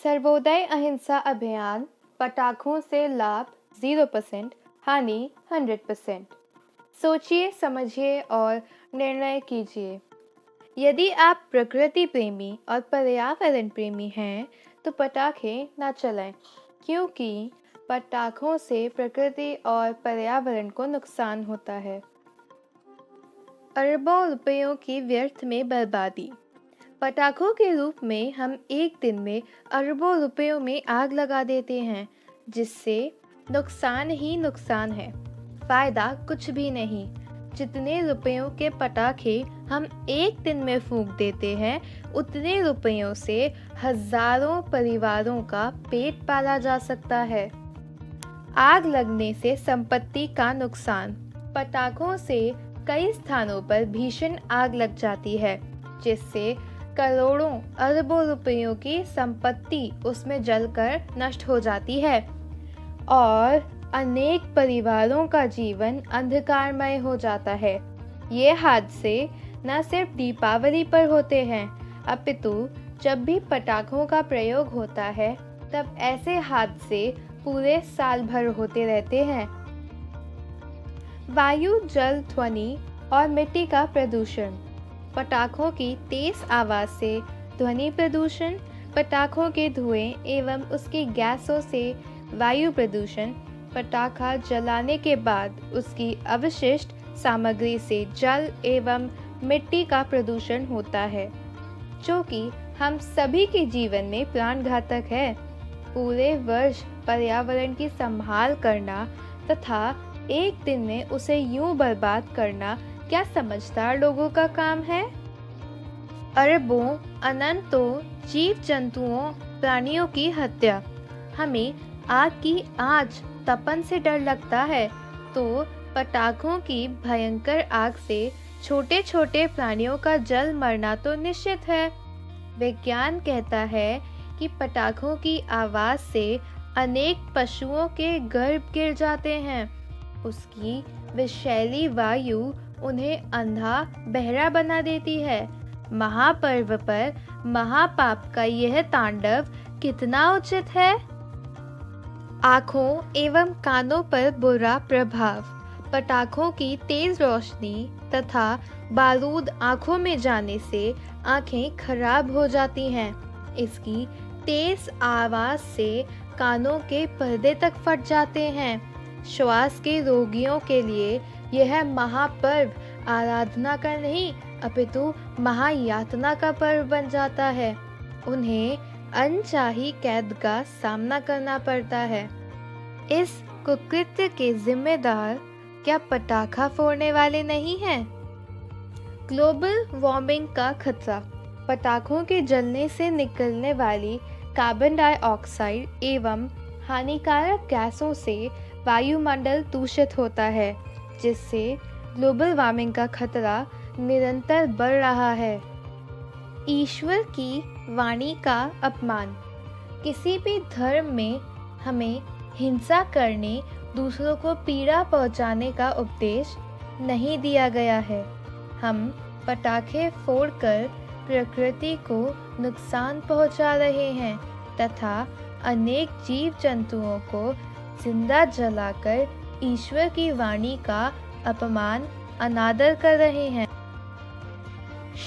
सर्वोदय अहिंसा अभियान पटाखों से लाभ 0%, हानि 100%। सोचिए, समझिए और निर्णय कीजिए। यदि आप प्रकृति प्रेमी और पर्यावरण प्रेमी हैं, तो पटाखे ना चलाएं, क्योंकि पटाखों से प्रकृति और पर्यावरण को नुकसान होता है। अरबों रुपयों की व्यर्थ में बर्बादी। पटाखों के रूप में हम एक दिन में अरबों रुपयों में आग लगा देते हैं, जिससे नुकसान ही नुकसान है, फायदा कुछ भी नहीं। जितने रुपयों के पटाखे हम एक दिन में फूंक देते हैं, उतने रुपयों से हजारों परिवारों का पेट पाला जा सकता है। आग लगने से संपत्ति का नुकसान। पटाखों से कई स्थानों पर भीषण आग लग जाती है, जिससे करोड़ों अरबों रुपयों की संपत्ति उसमें जलकर नष्ट हो जाती है और अनेक परिवारों का जीवन अंधकारमय हो जाता है। ये हादसे न सिर्फ दीपावली पर होते हैं, अपितु जब भी पटाखों का प्रयोग होता है, तब ऐसे हादसे पूरे साल भर होते रहते हैं। वायु, जल, ध्वनि और मिट्टी का प्रदूषण। पटाखों की तेज आवाज़ से ध्वनि प्रदूषण, पटाखों के धुएं एवं उसकी गैसों से वायु प्रदूषण, पटाखा जलाने के बाद उसकी अवशिष्ट सामग्री से जल एवं मिट्टी का प्रदूषण होता है, जो कि हम सभी के जीवन में प्राणघातक है। पूरे वर्ष पर्यावरण की संभाल करना तथा एक दिन में उसे यूं बर्बाद करना क्या समझदार लोगों का काम है? अरबों अनंतों जीव जंतुओं प्राणियों की हत्या। हमें आग की आंच तपन से डर लगता है, तो पटाखों की भयंकर आग से छोटे छोटे प्राणियों का जल मरना तो निश्चित है। विज्ञान कहता है कि पटाखों की आवाज़ से अनेक पशुओं के गर्भ गिर जाते हैं। उसकी विषैली वायु उन्हें अंधा बहरा बना देती है। महापर्व पर महापाप का यह तांडव कितना उचित है? आँखों एवं कानों पर बुरा प्रभाव। पटाखों की तेज रोशनी तथा बारूद आँखों में जाने से आँखें खराब हो जाती हैं। इसकी तेज आवाज़ से कानों के पर्दे तक फट जाते हैं। श्वास के रोगियों के लिए यह महापर्व आराधना का नहीं, अपितु महायातना का पर्व बन जाता है। उन्हें अनचाही कैद का सामना करना पड़ता है। इस कुकृत्य के जिम्मेदार क्या पटाखा फोड़ने वाले नहीं हैं? ग्लोबल वार्मिंग का खतरा। पटाखों के जलने से निकलने वाली कार्बन डाइऑक्साइड एवं हानिकारक गैसों से वायुमंडल दूषित होता है, जिससे ग्लोबल वार्मिंग का खतरा निरंतर बढ़ रहा है। ईश्वर की वाणी का अपमान। किसी भी धर्म में हमें हिंसा करने, दूसरों को पीड़ा पहुंचाने का उपदेश नहीं दिया गया है। हम पटाखे फोड़कर प्रकृति को नुकसान पहुंचा रहे हैं तथा अनेक जीव जंतुओं को जिंदा जलाकर ईश्वर की वाणी का अपमान, अनादर कर रहे हैं।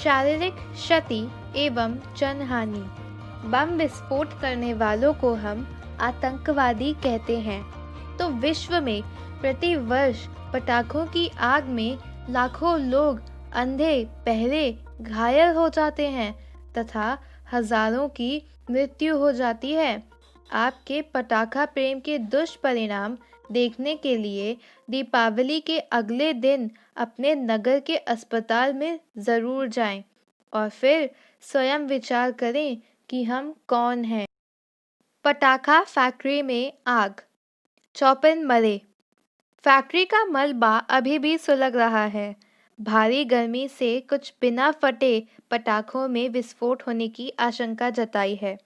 शारीरिक क्षति एवं जनहानि। बम विस्फोट करने वालों को हम आतंकवादी कहते हैं, तो विश्व में प्रति वर्ष पटाखों की आग में लाखों लोग अंधे बहरे घायल हो जाते हैं तथा हजारों की मृत्यु हो जाती है। आपके पटाखा प्रेम के दुष्परिणाम देखने के लिए दीपावली के अगले दिन अपने नगर के अस्पताल में ज़रूर जाएं और फिर स्वयं विचार करें कि हम कौन हैं। पटाखा फैक्ट्री में आग, 54 मरे। फैक्ट्री का मलबा अभी भी सुलग रहा है। भारी गर्मी से कुछ बिना फटे पटाखों में विस्फोट होने की आशंका जताई है।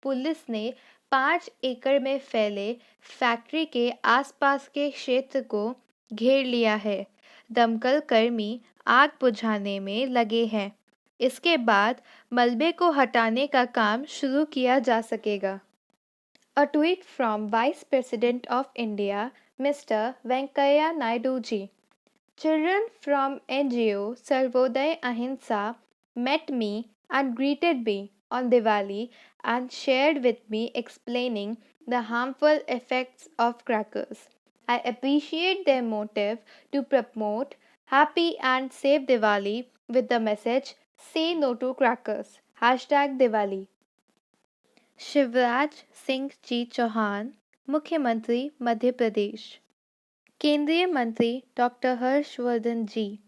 पुलिस ने 5 एकड़ में फैले फैक्ट्री के आसपास के क्षेत्र को घेर लिया है। दमकल कर्मी आग बुझाने में लगे हैं। इसके बाद मलबे को हटाने का काम शुरू किया जा सकेगा। A tweet from Vice President of India, Mr. Venkaiah Naidu ji. Children from NGO Sarvodaya Ahimsa met me and greeted me on Diwali and shared with me explaining the harmful effects of crackers. I appreciate their motive to promote happy and safe Diwali with the message Say no to crackers. #Diwali. Shivraj Singh ji Chauhan, मुख्यमंत्री मध्य प्रदेश। केंद्रीय मंत्री doctor Harshvardhan जी।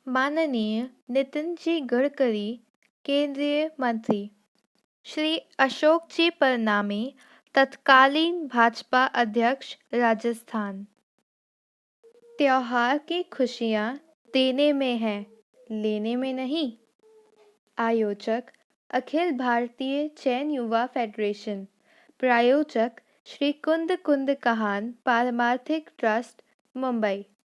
माननीय नितिन जी गडकरी, केंद्रीय मंत्री। श्री अशोक जी परनामी, तत्कालीन भाजपा अध्यक्ष राजस्थान। त्योहार की खुशियाँ देने में है, लेने में नहीं। आयोजक अखिल भारतीय जैन युवा फेडरेशन। प्रायोजक श्री कुंद कुंद कहान पारमार्थिक ट्रस्ट, मुंबई।